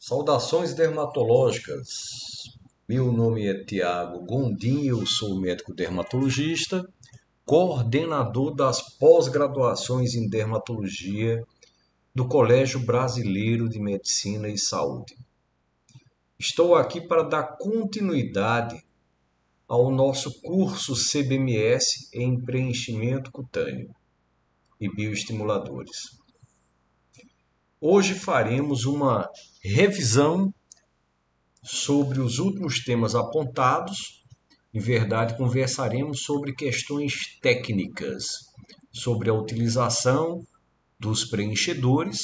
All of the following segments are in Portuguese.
Saudações dermatológicas. Meu nome é Tiago Gondim, eu sou médico dermatologista, coordenador das pós-graduações em dermatologia do Colégio Brasileiro de Medicina e Saúde. Estou aqui para dar continuidade ao nosso curso CBMS em preenchimento cutâneo e bioestimuladores. Hoje faremos uma revisão sobre os últimos temas apontados. Em verdade, conversaremos sobre questões técnicas, sobre a utilização dos preenchedores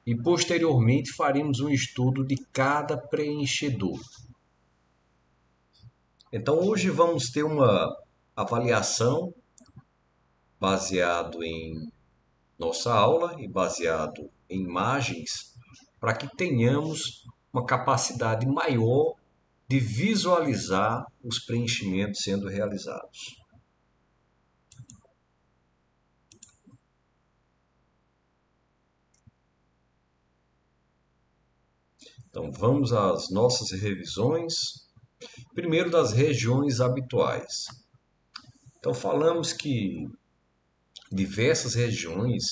e, posteriormente, faremos um estudo de cada preenchedor. Então, hoje vamos ter uma avaliação baseado em nossa aula e baseado em imagens para que tenhamos uma capacidade maior de visualizar os preenchimentos sendo realizados. Então, vamos às nossas revisões. Primeiro, das regiões habituais. Então, falamos que diversas regiões,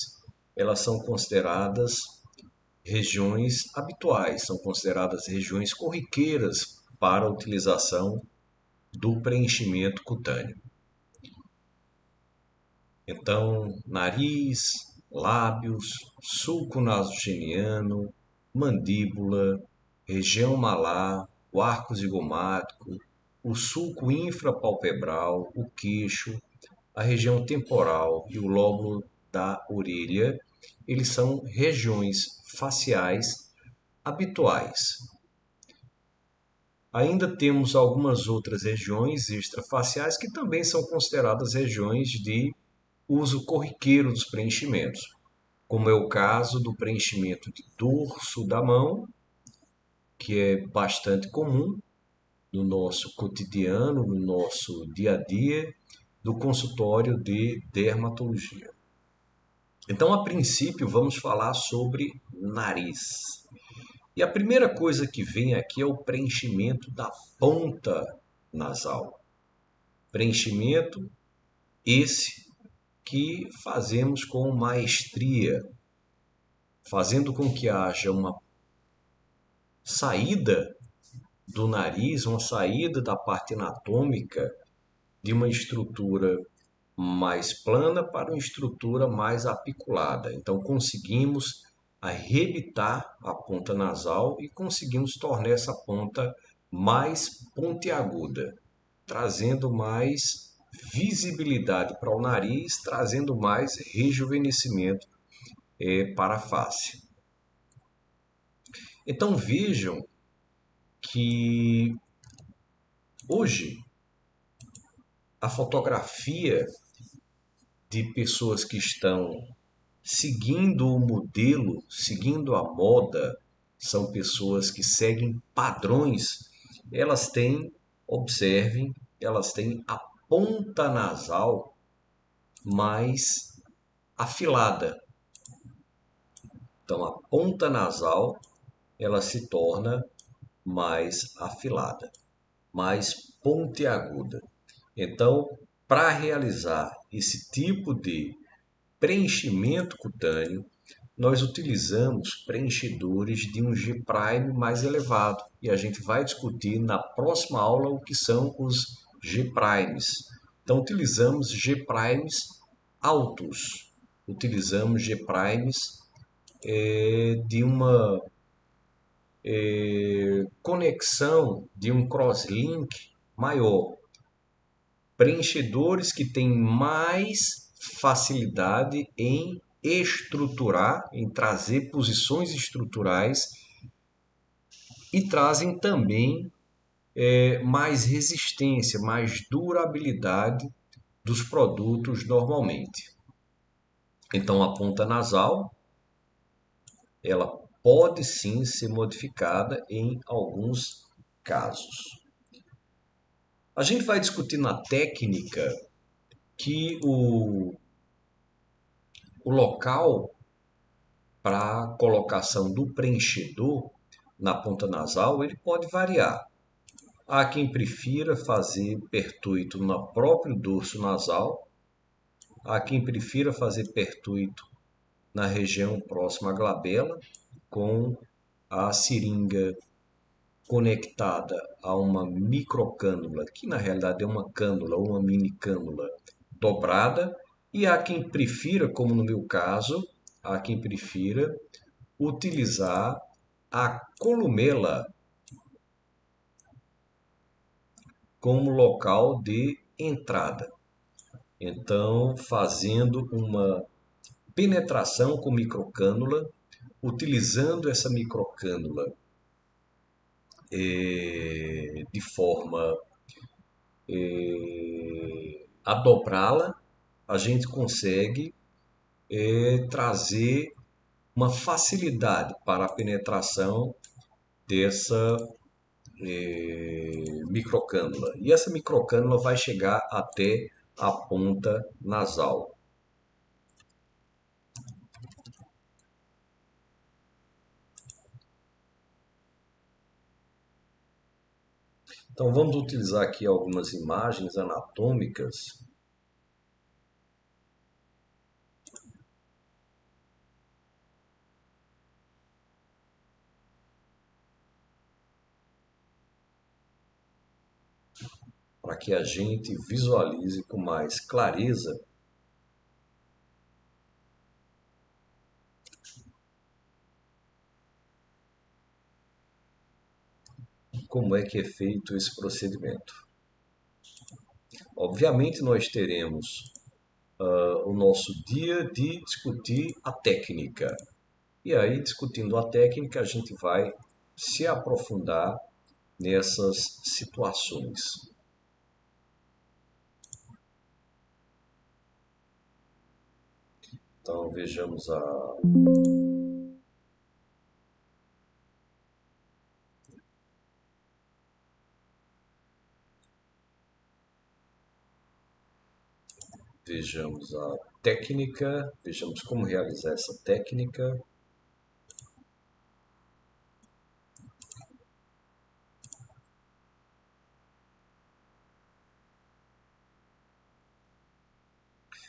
elas são consideradas regiões habituais, são consideradas regiões corriqueiras para a utilização do preenchimento cutâneo. Então, nariz, lábios, sulco nasogeniano, mandíbula, região malar, o arco zigomático, o sulco infrapalpebral, o queixo, a região temporal e o lóbulo da orelha, eles são regiões faciais habituais. Ainda temos algumas outras regiões extrafaciais que também são consideradas regiões de uso corriqueiro dos preenchimentos, como é o caso do preenchimento de dorso da mão, que é bastante comum no nosso cotidiano, no nosso dia a dia, do consultório de dermatologia. Então, a princípio, vamos falar sobre nariz. E a primeira coisa que vem aqui é o preenchimento da ponta nasal. Preenchimento esse que fazemos com maestria, fazendo com que haja uma saída do nariz, uma saída da parte anatômica de uma estrutura mais plana para uma estrutura mais apiculada. Então conseguimos arrebitar a ponta nasal e conseguimos tornar essa ponta mais pontiaguda, trazendo mais visibilidade para o nariz, trazendo mais rejuvenescimento para a face. Então vejam que hoje a fotografia de pessoas que estão seguindo o modelo, seguindo a moda, são pessoas que seguem padrões, elas têm, observem, elas têm a ponta nasal mais afilada. Então a ponta nasal ela se torna mais afilada, mais pontiaguda. Então, para realizar esse tipo de preenchimento cutâneo, nós utilizamos preenchedores de um G-prime mais elevado. E a gente vai discutir na próxima aula o que são os G-primes. Então, utilizamos G-primes altos. Utilizamos G-primes de uma conexão, de um crosslink maior. Preenchedores que têm mais facilidade em estruturar, em trazer posições estruturais e trazem também mais resistência, mais durabilidade dos produtos normalmente. Então a ponta nasal, ela pode sim ser modificada em alguns casos. A gente vai discutir na técnica que o local para colocação do preenchedor na ponta nasal, ele pode variar. Há quem prefira fazer pertuito no próprio dorso nasal, há quem prefira fazer pertuito na região próxima à glabela, com a seringa conectada a uma microcânula, que na realidade é uma cânula ou uma mini cânula dobrada, e há quem prefira, como no meu caso, há quem prefira utilizar a columela como local de entrada. Então, fazendo uma penetração com microcânula, utilizando essa microcânula de forma a dobrá-la, a gente consegue trazer uma facilidade para a penetração dessa microcânula. E essa microcânula vai chegar até a ponta nasal. Então vamos utilizar aqui algumas imagens anatômicas para que a gente visualize com mais clareza como é que é feito esse procedimento. Obviamente nós teremos o nosso dia de discutir a técnica. E aí, discutindo a técnica, a gente vai se aprofundar nessas situações. Então vejamos a técnica, vejamos como realizar essa técnica.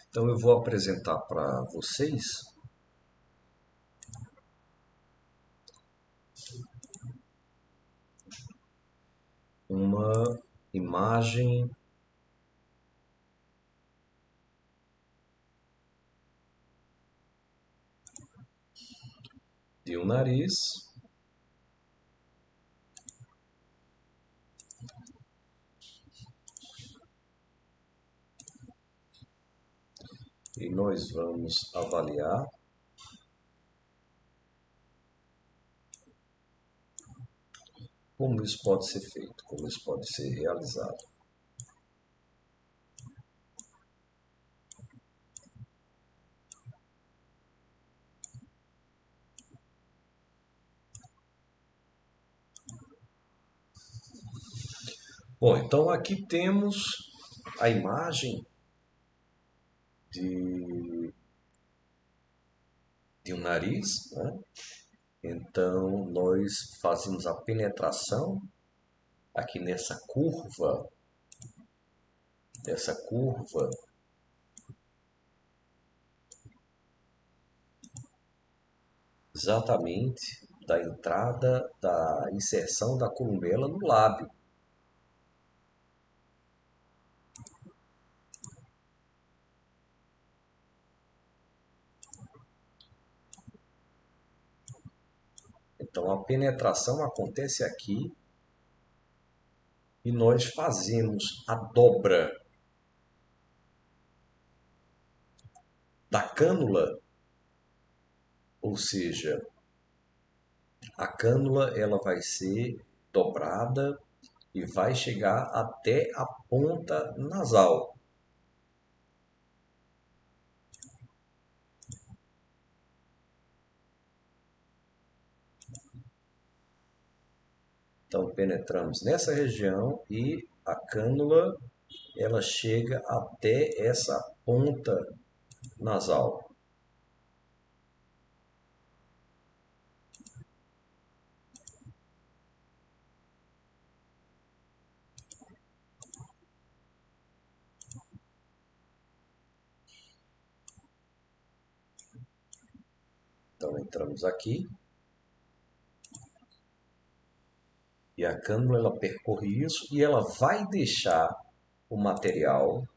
Então eu vou apresentar para vocês uma imagem de um nariz e nós vamos avaliar como isso pode ser feito, como isso pode ser realizado. Bom, então aqui temos a imagem de, de um nariz, né? Então nós fazemos a penetração aqui nessa curva exatamente da entrada da inserção da columela no lábio. Então a penetração acontece aqui e nós fazemos a dobra da cânula, ou seja, a cânula ela vai ser dobrada e vai chegar até a ponta nasal. Então penetramos nessa região e a cânula ela chega até essa ponta nasal. Então entramos aqui e a cânula ela percorre isso e ela vai deixar o material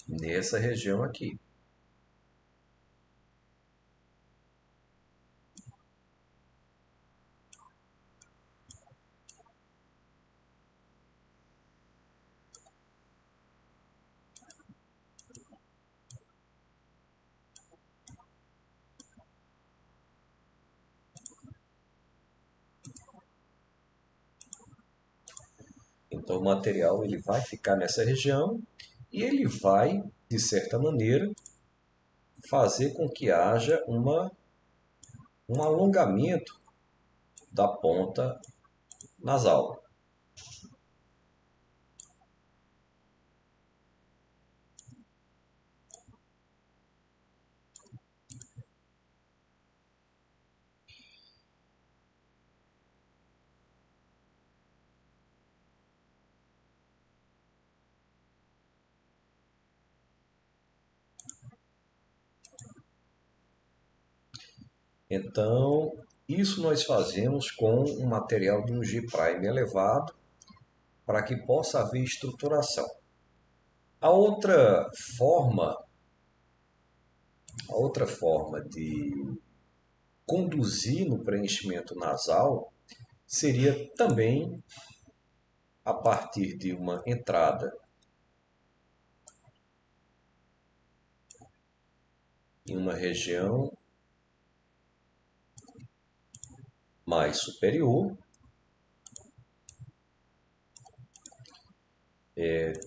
nessa região aqui. Então o material ele vai ficar nessa região e ele vai, de certa maneira, fazer com que haja um alongamento da ponta nasal. Então, isso nós fazemos com um material de um G-prime elevado para que possa haver estruturação. A forma, a outra forma de conduzir no preenchimento nasal seria também a partir de uma entrada em uma região mais superior,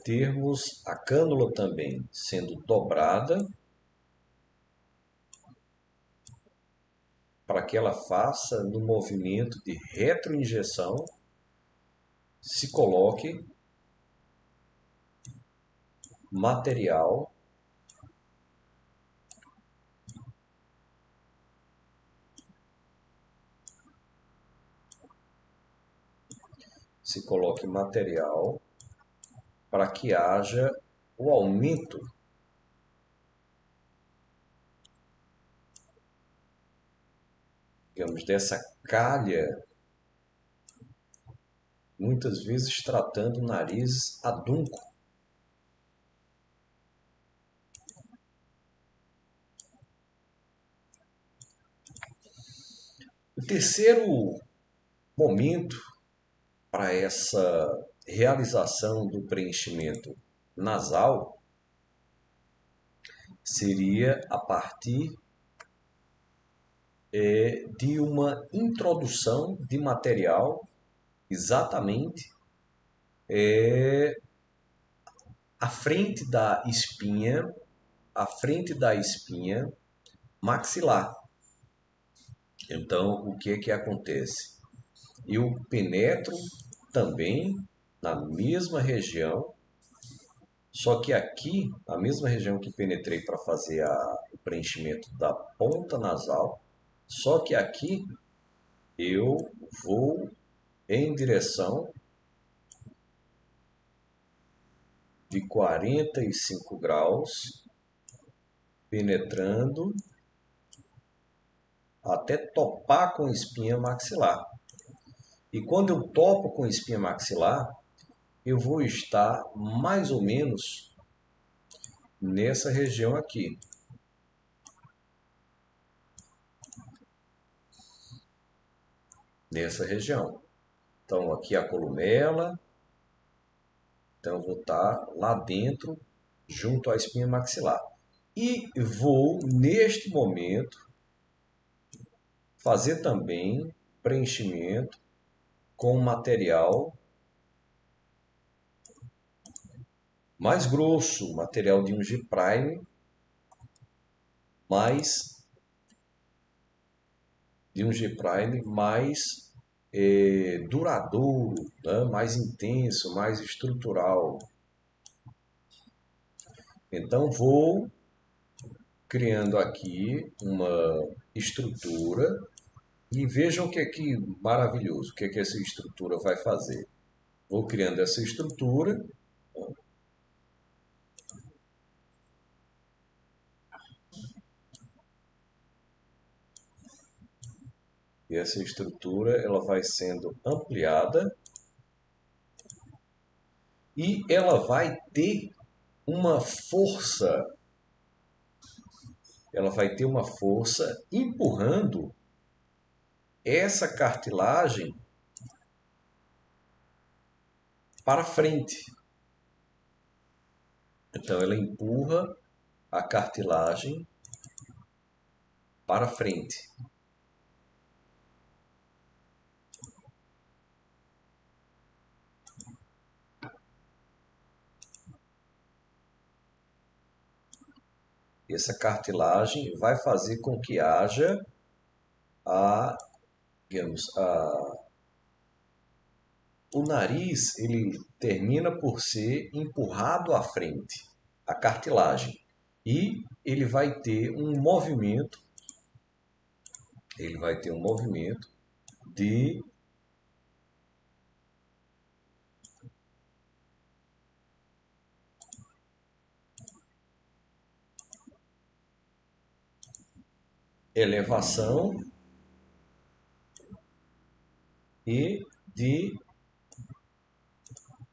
termos a cânula também sendo dobrada para que ela faça no movimento de retroinjeção, se coloque material para que haja o aumento digamos, dessa calha, muitas vezes tratando narizes adunco. O terceiro momento para essa realização do preenchimento nasal seria a partir de uma introdução de material exatamente à frente da espinha, à frente da espinha maxilar. Então, o que é que acontece? Eu penetro também na mesma região, só que aqui, a mesma região que penetrei para fazer o preenchimento da ponta nasal, só que aqui eu vou em direção de 45 graus, penetrando até topar com espinha maxilar. E quando eu topo com espinha maxilar, eu vou estar mais ou menos nessa região aqui. Nessa região. Então, aqui a columela. Então, eu vou estar lá dentro, junto à espinha maxilar. E vou, neste momento, fazer também preenchimento com material mais grosso, material de um G-prime, mais duradouro, né? Mais intenso, mais estrutural. Então vou criando aqui uma estrutura e vejam o que maravilhoso, o que essa estrutura vai fazer. Vou criando essa estrutura E essa estrutura ela vai sendo ampliada e ela vai ter uma força, ela vai ter uma força empurrando essa cartilagem para frente. Então ela empurra a cartilagem para frente. Essa cartilagem vai fazer com que haja a, digamos, o nariz ele termina por ser empurrado à frente, a cartilagem, e ele vai ter um movimento de elevação e de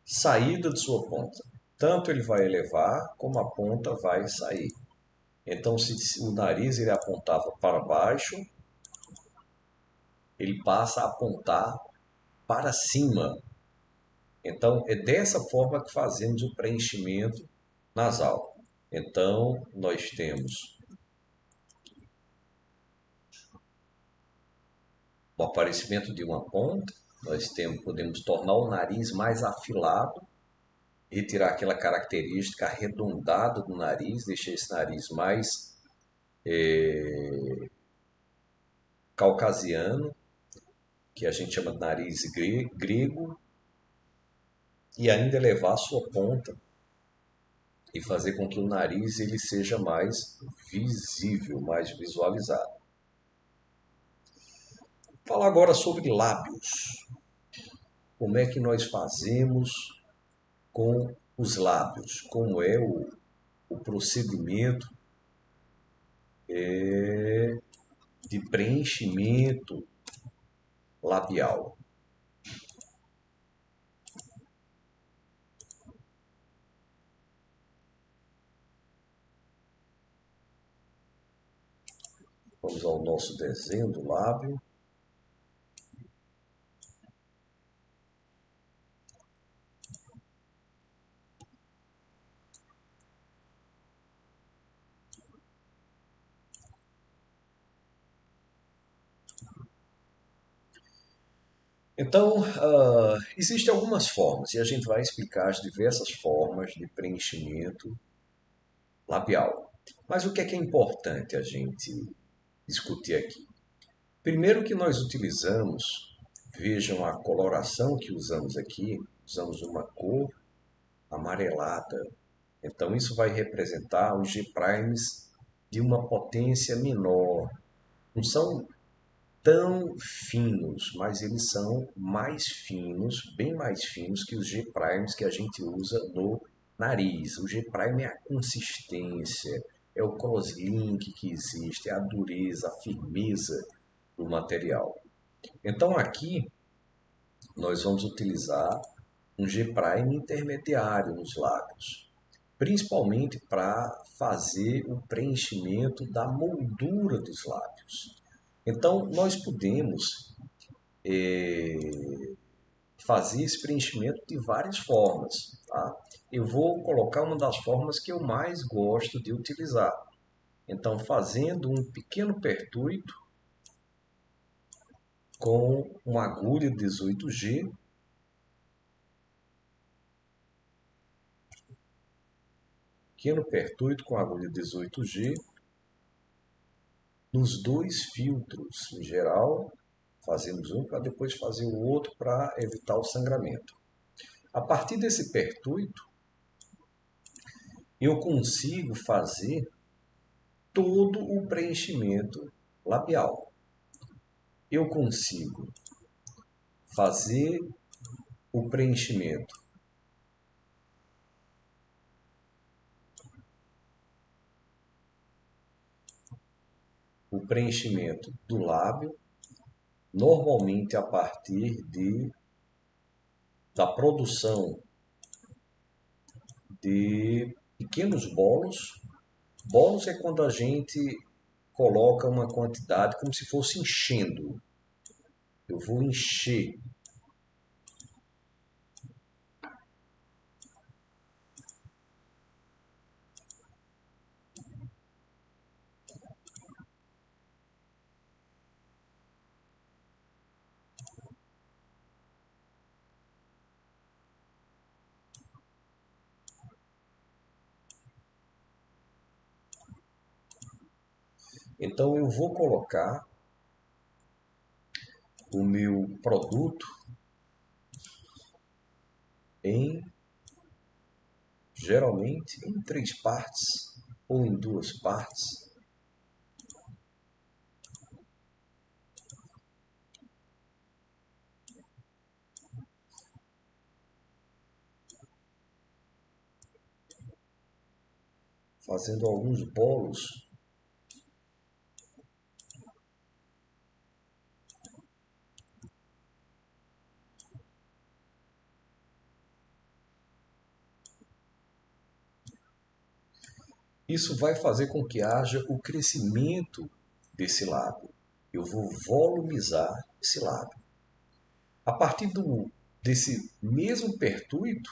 saída de sua ponta. Tanto ele vai elevar como a ponta vai sair. Então, se o nariz ele apontava para baixo, ele passa a apontar para cima. Então, é dessa forma que fazemos o preenchimento nasal. Então, nós temos o aparecimento de uma ponta, podemos tornar o nariz mais afilado, retirar aquela característica arredondada do nariz, deixar esse nariz mais caucasiano, que a gente chama de nariz grego, e ainda elevar a sua ponta e fazer com que o nariz ele seja mais visível, mais visualizado. Falar agora sobre lábios. Como é que nós fazemos com os lábios? Como é o procedimento de preenchimento labial? Vamos ao nosso desenho do lábio. Então, existem algumas formas e a gente vai explicar as diversas formas de preenchimento labial. Mas o que é importante a gente discutir aqui? Primeiro que nós utilizamos, vejam a coloração que usamos aqui, usamos uma cor amarelada. Então isso vai representar os G-primes de uma potência menor. Não são tão finos, mas eles são mais finos, bem mais finos que os G-primes que a gente usa no nariz. O G-prime é a consistência, é o crosslink que existe, é a dureza, a firmeza do material. Então aqui nós vamos utilizar um G-prime intermediário nos lábios, principalmente para fazer o preenchimento da moldura dos lábios. Então nós podemos fazer esse preenchimento de várias formas. Tá? Eu vou colocar uma das formas que eu mais gosto de utilizar. Então, fazendo um pequeno pertuito com uma agulha 18G, pequeno pertuito com agulha 18G, nos dois filtros. Em geral, fazemos um para depois fazer o outro para evitar o sangramento. A partir desse pertuito, eu consigo fazer todo o preenchimento labial. Eu consigo fazer o preenchimento do lábio normalmente a partir da produção de pequenos bolos. Bolos é quando a gente coloca uma quantidade como se fosse enchendo. Eu vou encher. Então eu vou colocar o meu produto em, geralmente, em três partes ou em duas partes. Fazendo alguns bolos. Isso vai fazer com que haja o crescimento desse lábio. Eu vou volumizar esse lábio. A partir desse mesmo pertuito,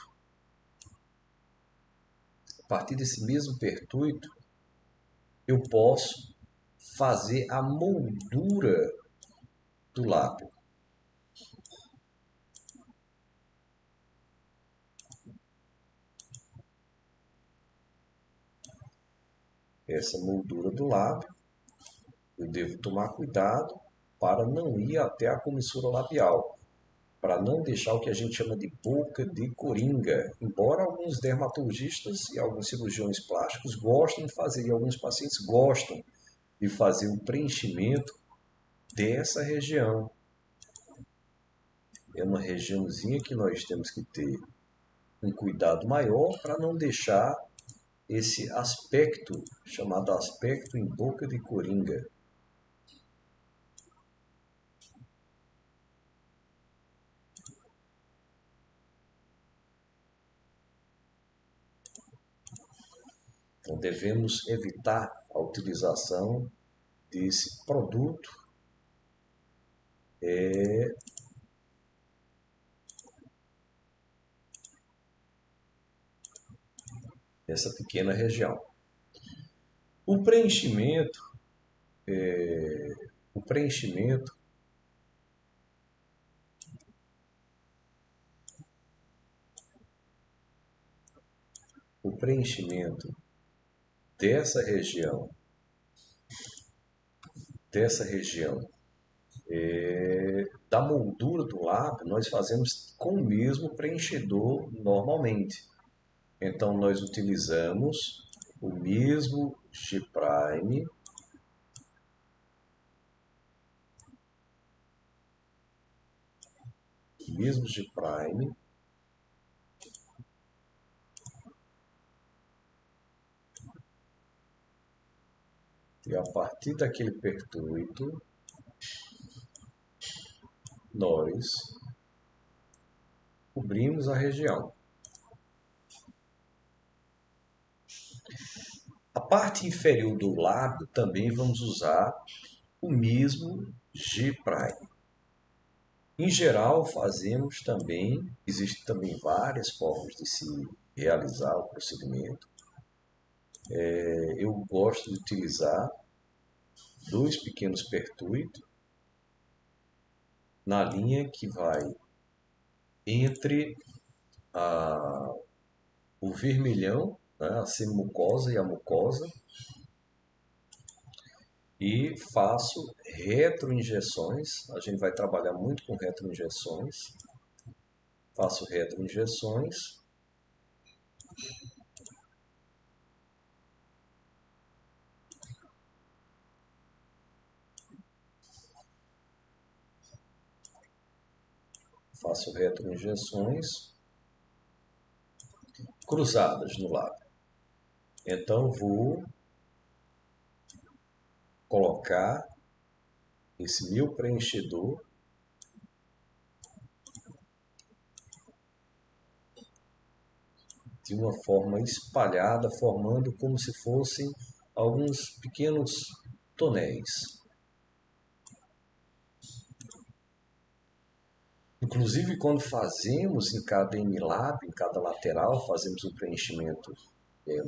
eu posso fazer a moldura do lábio. Essa moldura do lábio, eu devo tomar cuidado para não ir até a comissura labial, para não deixar o que a gente chama de boca de coringa. Embora alguns dermatologistas e alguns cirurgiões plásticos gostem de fazer, e alguns pacientes gostam de fazer o preenchimento dessa região. É uma regiãozinha que nós temos que ter um cuidado maior para não deixar esse aspecto, chamado aspecto em boca de coringa. Então, devemos evitar a utilização desse produto nessa pequena região. O preenchimento, o preenchimento, o preenchimento dessa região da moldura do lábio, nós fazemos com o mesmo preenchedor normalmente. Então, nós utilizamos o mesmo G-Prime, e a partir daquele pertuito, nós cobrimos a região. A parte inferior do lábio também vamos usar o mesmo G-Prime. Em geral, fazemos também, existem também várias formas de se realizar o procedimento. Eu gosto de utilizar dois pequenos pertuitos na linha que vai entre o vermelhão, né, a semimucosa e a mucosa, e faço retroinjeções. A gente vai trabalhar muito com retroinjeções. Faço retroinjeções. Faço retroinjeções cruzadas no lábio. Então vou colocar esse meu preenchedor de uma forma espalhada, formando como se fossem alguns pequenos tonéis. Inclusive, quando fazemos em cada MLab, em cada lateral, fazemos o preenchimento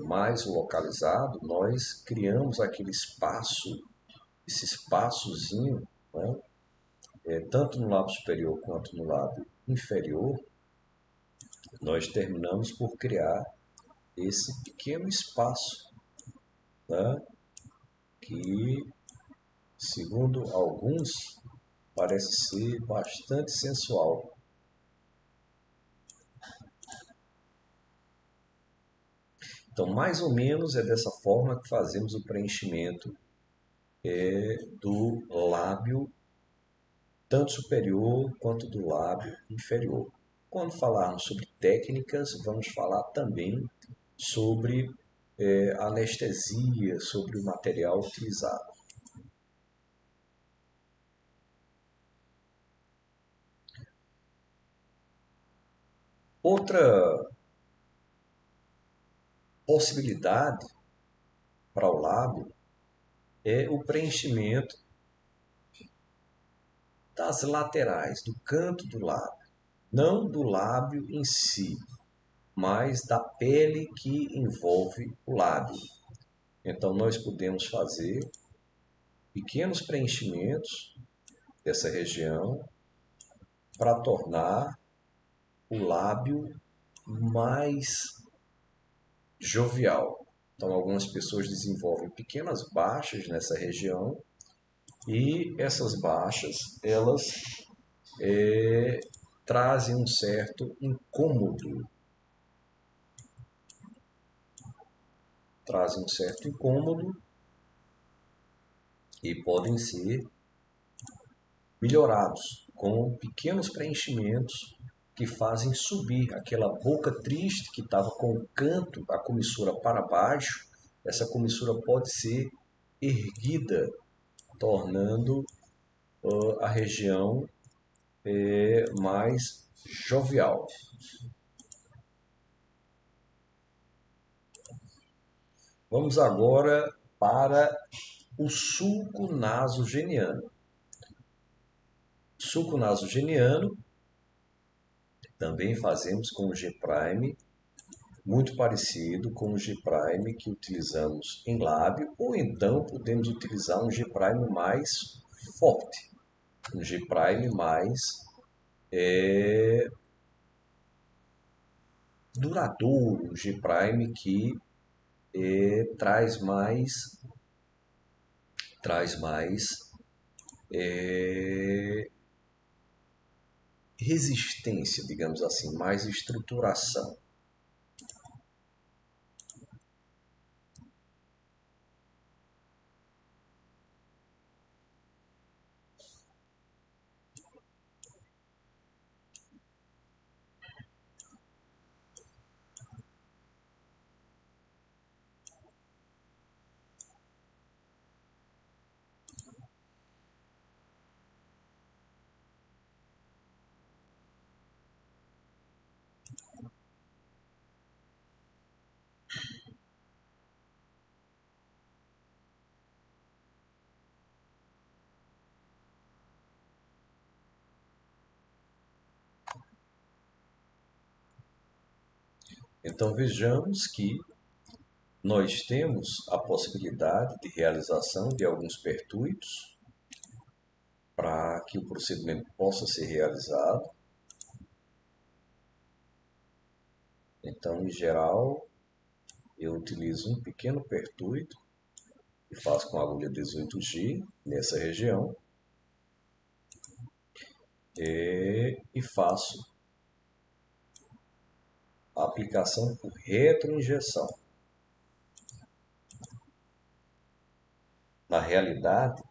mais localizado, nós criamos aquele espaço, esse espaçozinho, né? Tanto no lábio superior quanto no lábio inferior, nós terminamos por criar esse pequeno espaço, né? Que, segundo alguns, parece ser bastante sensual. Então, mais ou menos é dessa forma que fazemos o preenchimento do lábio, tanto superior quanto do lábio inferior. Quando falarmos sobre técnicas, vamos falar também sobre anestesia, sobre o material utilizado. Outra possibilidade para o lábio é o preenchimento das laterais, do canto do lábio, não do lábio em si, mas da pele que envolve o lábio. Então, nós podemos fazer pequenos preenchimentos dessa região para tornar o lábio mais jovial. Então, algumas pessoas desenvolvem pequenas baixas nessa região e essas baixas, elas trazem um certo incômodo. Trazem um certo incômodo e podem ser melhorados com pequenos preenchimentos que fazem subir aquela boca triste que estava com o canto, a comissura para baixo. Essa comissura pode ser erguida, tornando a região mais jovial. Vamos agora para o sulco nasogeniano. Sulco nasogeniano também fazemos com o G-Prime, muito parecido com o G-Prime que utilizamos em lábio, ou então podemos utilizar um G-Prime mais forte, um G-Prime mais duradouro, um G-Prime que traz mais resistência, digamos assim, mais estruturação. Então vejamos que nós temos a possibilidade de realização de alguns pertuitos para que o procedimento possa ser realizado. Então, em geral, eu utilizo um pequeno pertuito e faço com a agulha 18G nessa região e faço a aplicação por retroinjeção. Na realidade,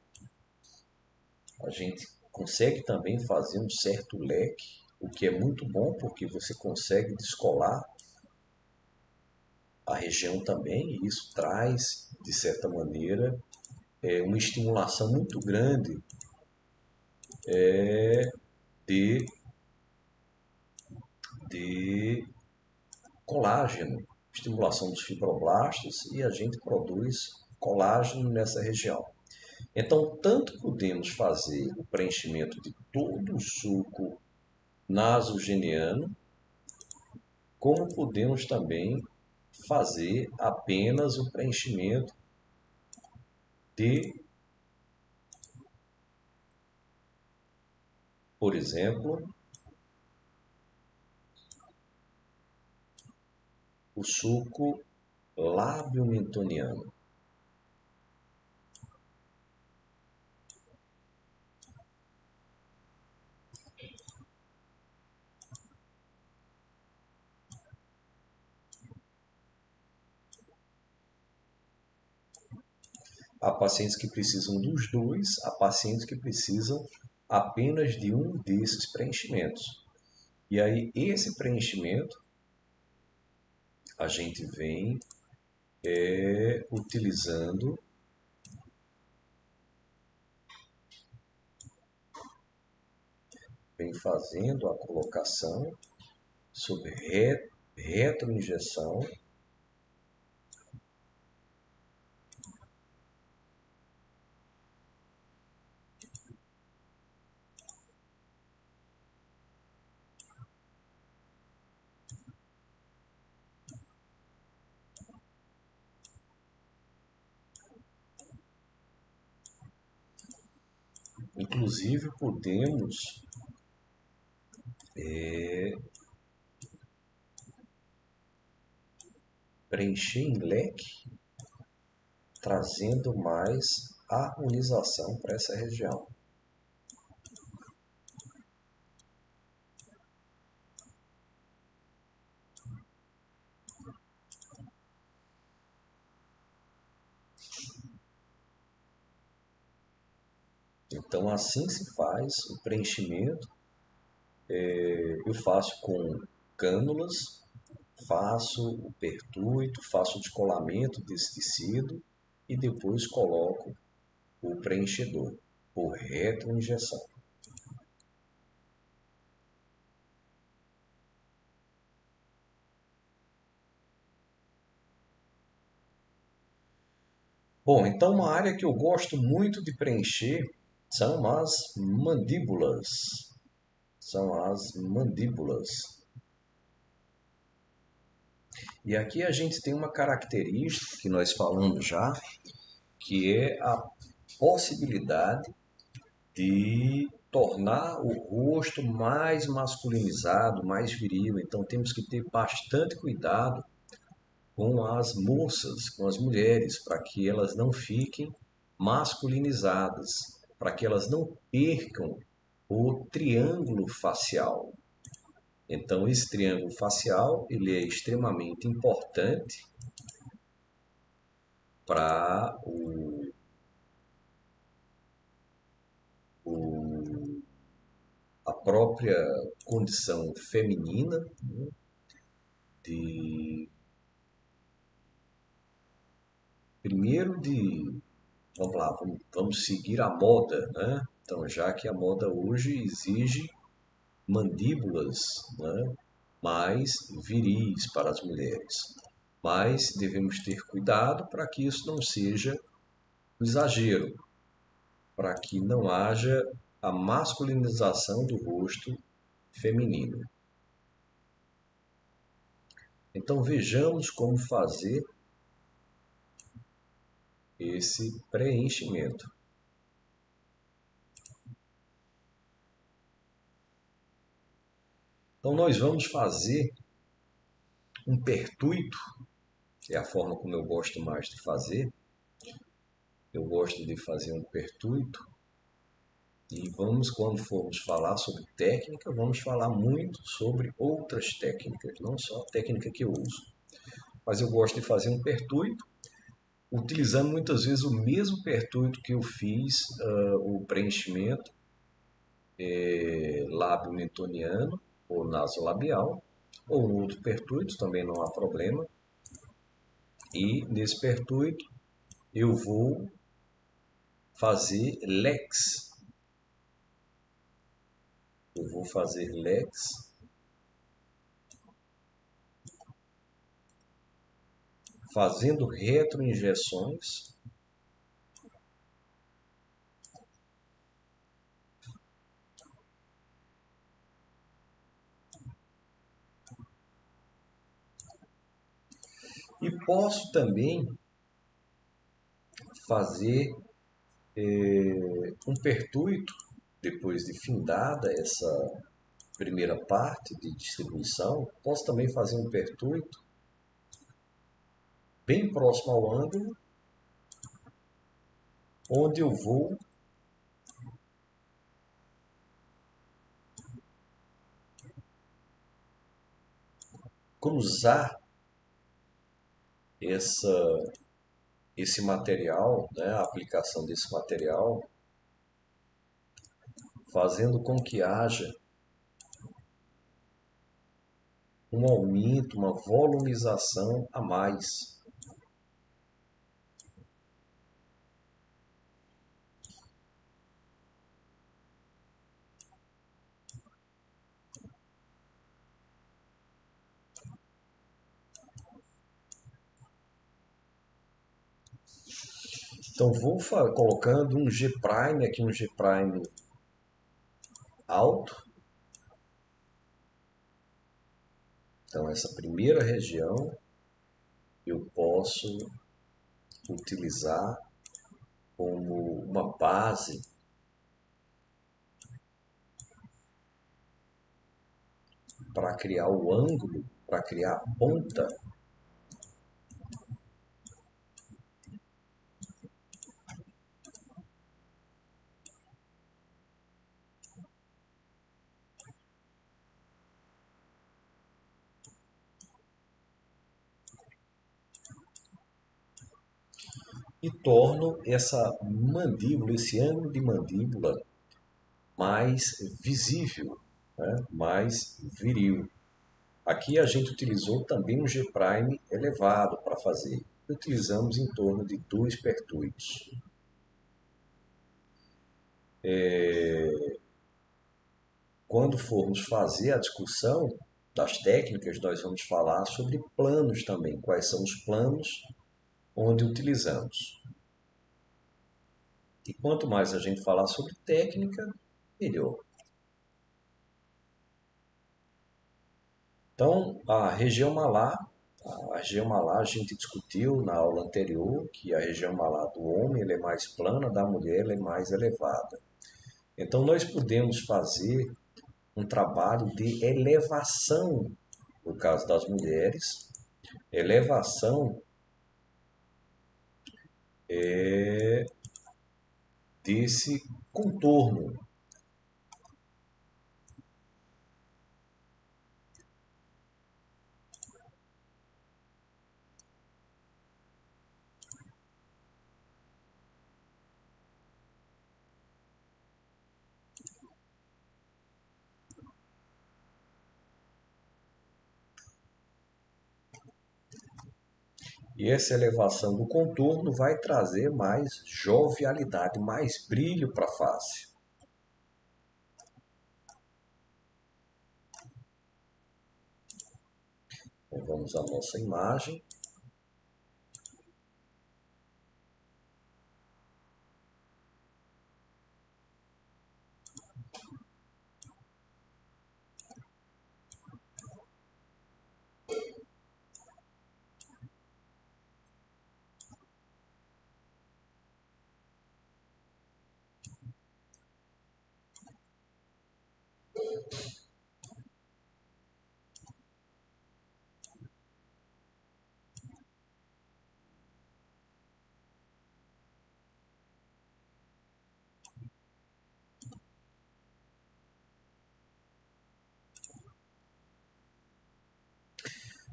a gente consegue também fazer um certo leque, o que é muito bom porque você consegue descolar a região também, e isso traz, de certa maneira, uma estimulação muito grande de colágeno, estimulação dos fibroblastos e a gente produz colágeno nessa região. Então, tanto podemos fazer o preenchimento de todo o suco nasogeniano, como podemos também fazer apenas o preenchimento de, por exemplo, o suco lábio-mentoniano. Há pacientes que precisam dos dois, há pacientes que precisam apenas de um desses preenchimentos. E aí, esse preenchimento, a gente vem utilizando vem fazendo a colocação sob retroinjeção, inclusive podemos preencher em leque, trazendo mais harmonização para essa região. Então, assim se faz o preenchimento. Eu faço com cânulas, faço o pertuito, faço o descolamento desse tecido e depois coloco o preenchedor por retroinjeção. Bom, então uma área que eu gosto muito de preencher são as mandíbulas. São as mandíbulas. E aqui a gente tem uma característica que nós falamos já, que é a possibilidade de tornar o rosto mais masculinizado, mais viril. Então temos que ter bastante cuidado com as moças, com as mulheres, para que elas não fiquem masculinizadas, para que elas não percam o triângulo facial. Então, esse triângulo facial ele é extremamente importante para a própria condição feminina, né, de primeiro de vamos lá, vamos seguir a moda, né? Então, já que a moda hoje exige mandíbulas, né, mais viris para as mulheres. Mas devemos ter cuidado para que isso não seja um exagero, para que não haja a masculinização do rosto feminino. Então vejamos como fazer esse preenchimento. Então nós vamos fazer um pertuito, é a forma como eu gosto mais de fazer. Eu gosto de fazer um pertuito e vamos, quando formos falar sobre técnica, vamos falar muito sobre outras técnicas, não só a técnica que eu uso. Mas eu gosto de fazer um pertuito, utilizando muitas vezes o mesmo pertuito que eu fiz o preenchimento lábio mentoniano ou nasolabial, ou um outro pertuito, também não há problema. E nesse pertuito eu vou fazer lex. Eu vou fazer lex fazendo retroinjeções. E posso também fazer um pertuito, depois de findada essa primeira parte de distribuição, posso também fazer um pertuito bem próximo ao ângulo, onde eu vou cruzar esse material, né, a aplicação desse material, fazendo com que haja um aumento, uma volumização a mais. Então vou colocando um G-prime aqui, um G-prime alto. Então essa primeira região eu posso utilizar como uma base para criar o ângulo, para criar a ponta. E torno essa mandíbula, esse ângulo de mandíbula mais visível, né? Mais viril. Aqui a gente utilizou também um G-prime elevado para fazer. Utilizamos em torno de 2 pertuitos. Quando formos fazer a discussão das técnicas, nós vamos falar sobre planos também. Quais são os planos onde utilizamos. E quanto mais a gente falar sobre técnica, melhor. Então, a região malar a gente discutiu na aula anterior que a região malar do homem ela é mais plana, da mulher ela é mais elevada. Então, nós podemos fazer um trabalho de elevação, no caso das mulheres, elevação desse contorno. E essa elevação do contorno vai trazer mais jovialidade, mais brilho para a face. Então, vamos à nossa imagem.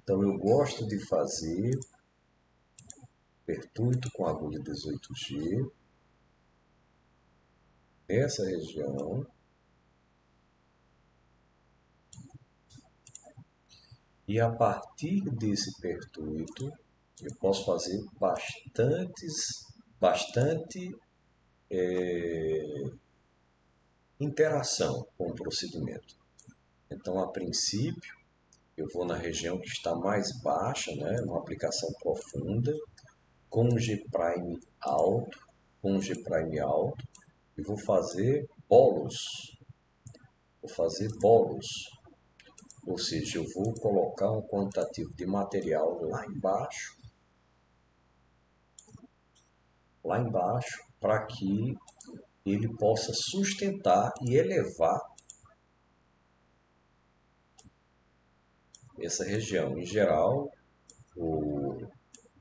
Então eu gosto de fazer pertuito com agulha 18G nessa região. E a partir desse pertuito eu posso fazer bastante interação com o procedimento. Então, a princípio, Eu vou na região que está mais baixa, né? Uma aplicação profunda, com um G-prime alto, com um G-prime alto, e vou fazer bolos. Vou fazer bolos, ou seja, eu vou colocar um quantitativo de material lá embaixo, para que ele possa sustentar e elevar essa região. Em geral,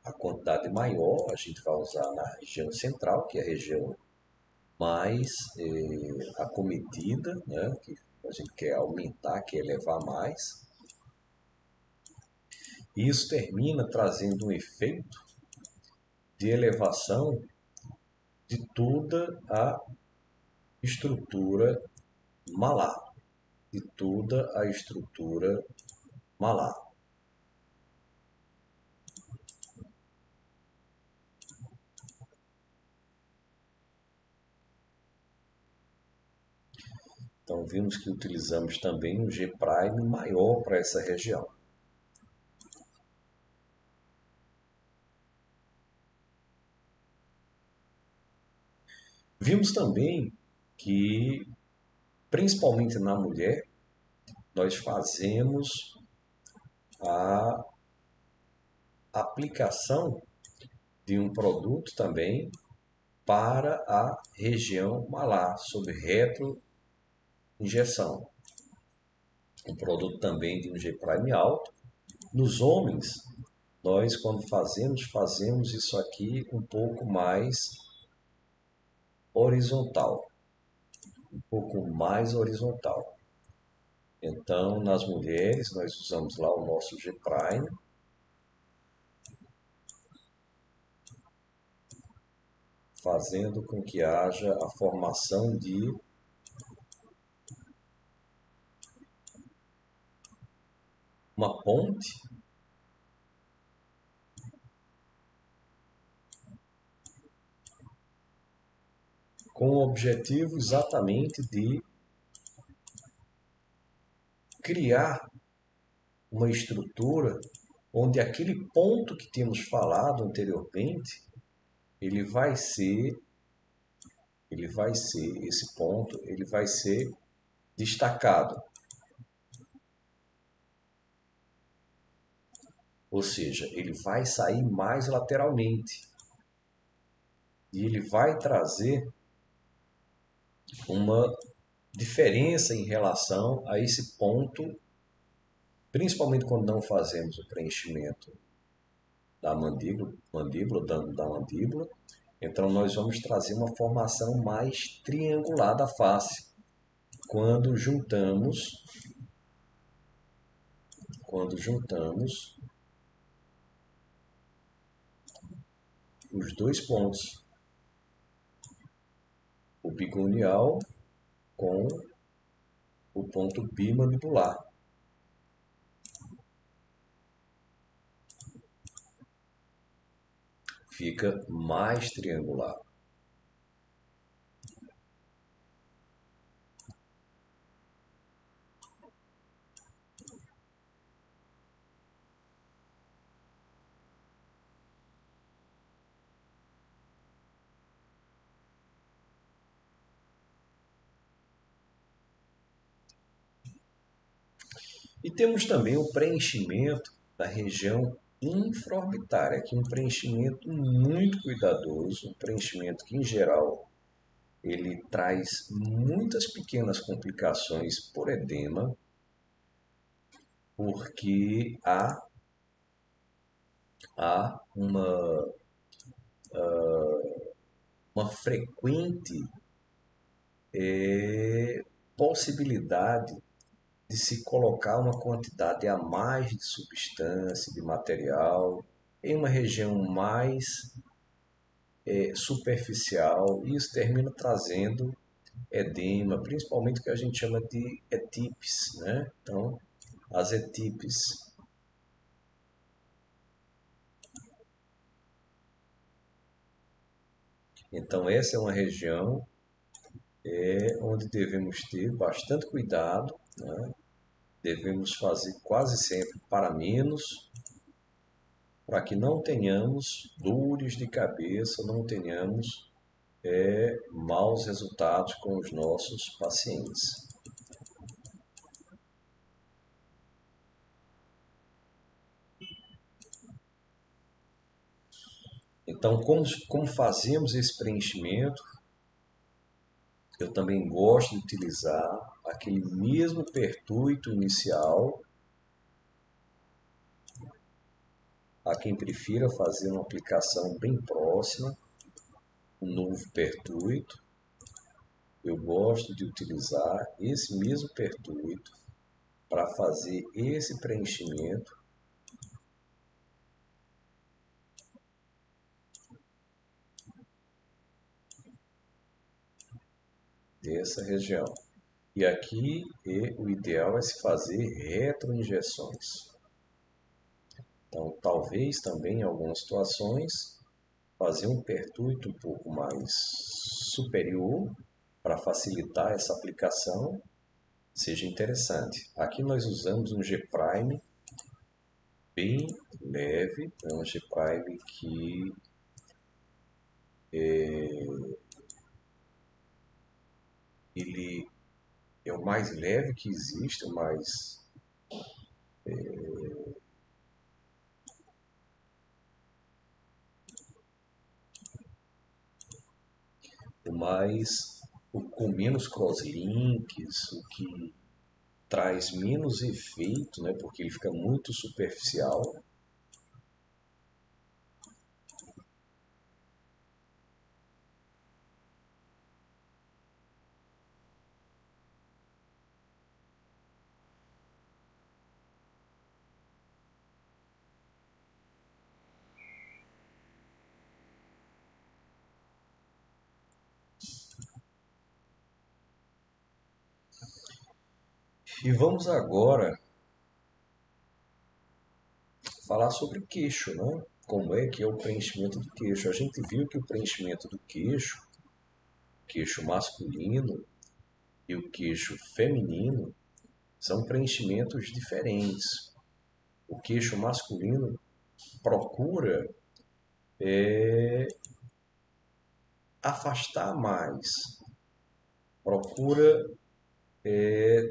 a quantidade maior a gente vai usar na região central, que é a região mais acomedida, né? Que a gente quer aumentar, quer elevar mais. E isso termina trazendo um efeito de elevação de toda a estrutura malar, de toda a estrutura malar. Então vimos que utilizamos também um G-prime maior para essa região. Vimos também que, principalmente na mulher, nós fazemos a aplicação de um produto também para a região malar, sob retroinjeção. Um produto também de um G-prime alto. Nos homens, nós quando fazemos isso aqui um pouco mais horizontal, um pouco mais horizontal. Então, nas mulheres, nós usamos lá o nosso G-prime, fazendo com que haja a formação de uma ponte com o objetivo exatamente de criar uma estrutura onde aquele ponto que tínhamos falado anteriormente, ele vai ser, esse ponto, ele vai ser destacado. Ou seja, ele vai sair mais lateralmente. E ele vai trazer uma diferença em relação a esse ponto, principalmente quando não fazemos o preenchimento da mandíbula. Então nós vamos trazer uma formação mais triangular da face quando juntamos os dois pontos, o bigonial com o ponto bimandibular. Fica mais triangular. E temos também o preenchimento da região infraorbitária, que é um preenchimento muito cuidadoso, um preenchimento que, em geral, ele traz muitas pequenas complicações por edema, porque há uma frequente possibilidade de se colocar uma quantidade a mais de substância, de material, em uma região mais superficial, e isso termina trazendo edema, principalmente o que a gente chama de etipes, né? Então, as etipes. Então, essa é uma região onde devemos ter bastante cuidado, né? devemos fazer quase sempre para menos, para que não tenhamos dores de cabeça, não tenhamos maus resultados com os nossos pacientes. Então, como fazemos esse preenchimento? Eu também gosto de utilizar aquele mesmo pertuito inicial. A quem prefira fazer uma aplicação bem próxima, um novo pertuito, eu gosto de utilizar esse mesmo pertuito para fazer esse preenchimento dessa região. E aqui o ideal é se fazer retroinjeções. Então, talvez também em algumas situações, fazer um pertuito um pouco mais superior para facilitar essa aplicação seja interessante. Aqui nós usamos um G-Prime bem leve, é um G-Prime que ele é o mais leve que existe, com menos crosslinks, o que traz menos efeito, né, porque ele fica muito superficial. E vamos agora falar sobre o queixo, né? Como é que é o preenchimento do queixo? A gente viu que o preenchimento do queixo masculino e o queixo feminino, são preenchimentos diferentes. O queixo masculino procura afastar mais, procura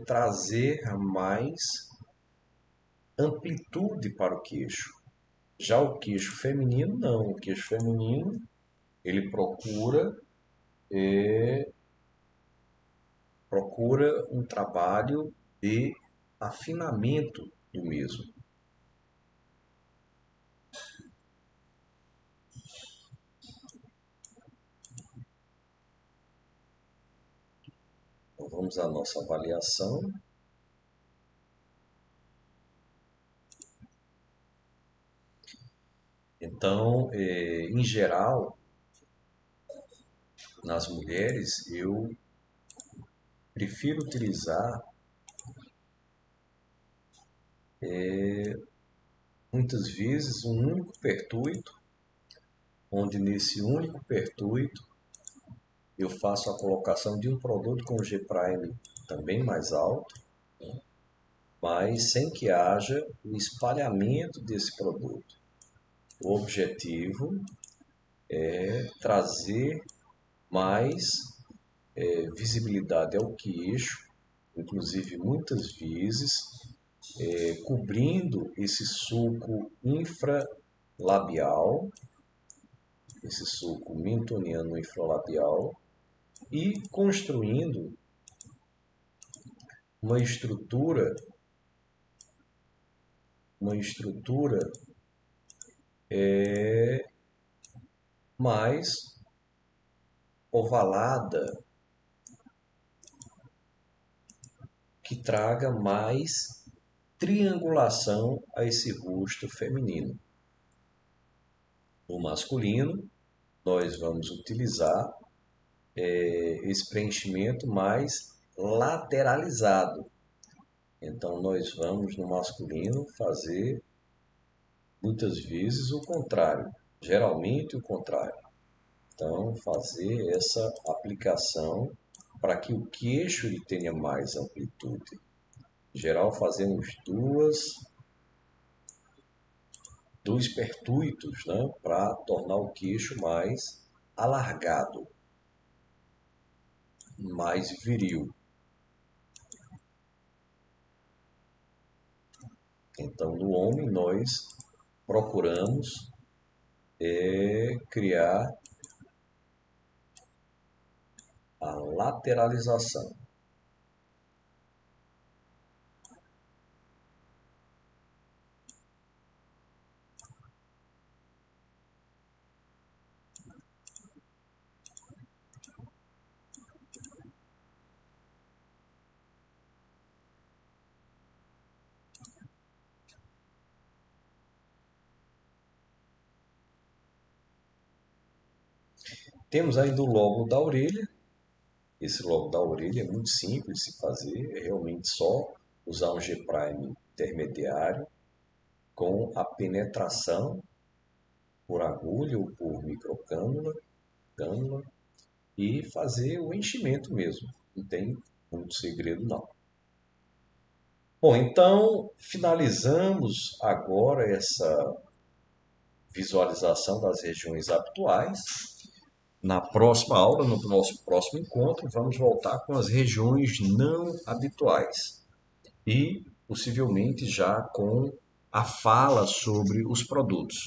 trazer mais amplitude para o queixo. Já o queixo feminino, não. O queixo feminino, ele procura um trabalho de afinamento do mesmo. Então, vamos à nossa avaliação. Então, em geral, nas mulheres, eu prefiro utilizar muitas vezes um único pertuito, onde nesse único pertuito eu faço a colocação de um produto com G-Prime também mais alto, mas sem que haja o espalhamento desse produto. O objetivo é trazer mais visibilidade ao queixo, inclusive muitas vezes cobrindo esse sulco infralabial, esse sulco mentoniano infralabial, e construindo uma estrutura, uma estrutura mais ovalada, que traga mais triangulação a esse rosto feminino. No masculino, nós vamos utilizar esse preenchimento mais lateralizado. Então, nós vamos no masculino fazer muitas vezes o contrário, geralmente o contrário. Então, fazer essa aplicação para que o queixo ele tenha mais amplitude. Em geral, fazemos dois pertuitos, né, para tornar o queixo mais alargado, mais viril. Então, no homem, nós procuramos criar a lateralização. Temos ainda o lóbulo da orelha. Esse lóbulo da orelha é muito simples de se fazer, é realmente só usar um G-prime intermediário com a penetração por agulha ou por microcânula, cânula, e fazer o enchimento mesmo. Não tem muito segredo não. Bom, então finalizamos agora essa visualização das regiões habituais. Na próxima aula, no nosso próximo encontro, vamos voltar com as regiões não habituais e possivelmente já com a fala sobre os produtos.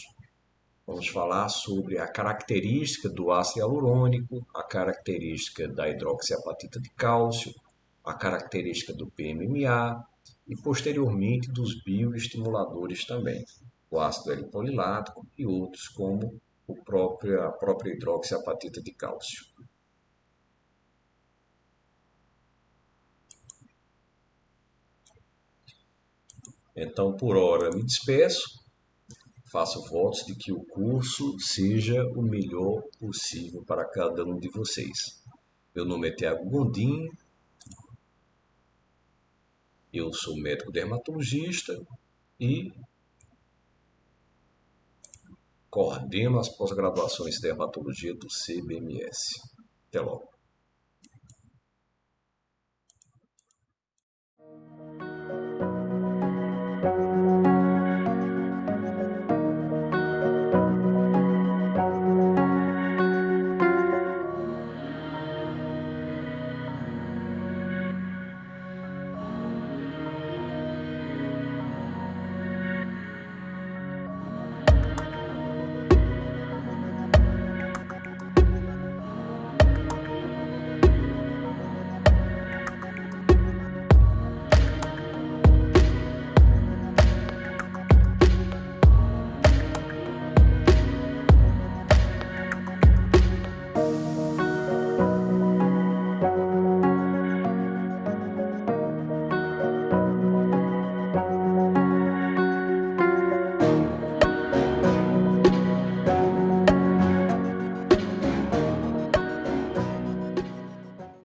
Vamos falar sobre a característica do ácido hialurônico, a característica da hidroxiapatita de cálcio, a característica do PMMA e posteriormente dos bioestimuladores também, o ácido L-polilático e outros como a própria hidroxiapatita de cálcio. Então, por hora, me despeço. Faço votos de que o curso seja o melhor possível para cada um de vocês. Meu nome é Tiago Gondim, eu sou médico dermatologista e coordeno as pós-graduações de dermatologia do CBMS. Até logo.